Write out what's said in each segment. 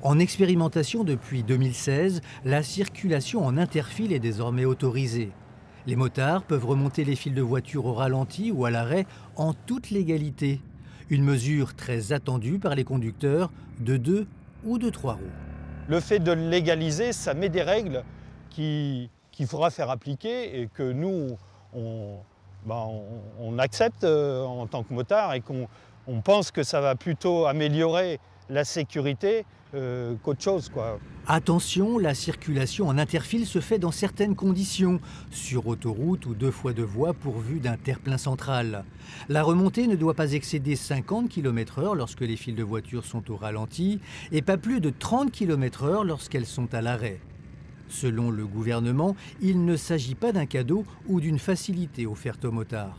En expérimentation depuis 2016, la circulation en interfile est désormais autorisée. Les motards peuvent remonter les files de voitures au ralenti ou à l'arrêt en toute légalité. Une mesure très attendue par les conducteurs de 2 ou de 3 roues. Le fait de le légaliser, ça met des règles qu'il faudra faire appliquer et que nous, on accepte en tant que motard et qu'on pense que ça va plutôt améliorer la sécurité qu'autre chose, quoi. Attention, la circulation en interfile se fait dans certaines conditions, sur autoroute ou 2 fois 2 voies pourvues d'un terre-plein central. La remontée ne doit pas excéder 50 km/h lorsque les files de voitures sont au ralenti et pas plus de 30 km/h lorsqu'elles sont à l'arrêt. Selon le gouvernement, il ne s'agit pas d'un cadeau ou d'une facilité offerte aux motards.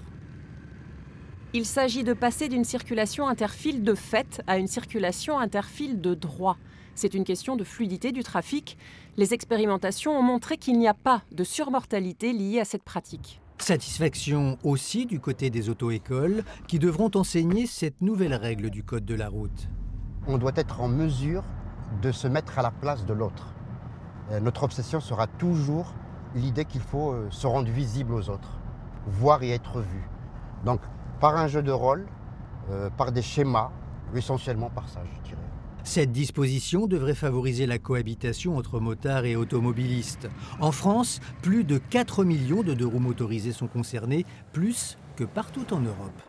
Il s'agit de passer d'une circulation interfile de fait à une circulation interfile de droit. C'est une question de fluidité du trafic. Les expérimentations ont montré qu'il n'y a pas de surmortalité liée à cette pratique. Satisfaction aussi du côté des auto-écoles qui devront enseigner cette nouvelle règle du code de la route. On doit être en mesure de se mettre à la place de l'autre. Notre obsession sera toujours l'idée qu'il faut se rendre visible aux autres, voir et être vu. Donc, par un jeu de rôle, par des schémas, essentiellement par ça, je dirais. Cette disposition devrait favoriser la cohabitation entre motards et automobilistes. En France, plus de 4 millions de deux-roues motorisés sont concernés, plus que partout en Europe.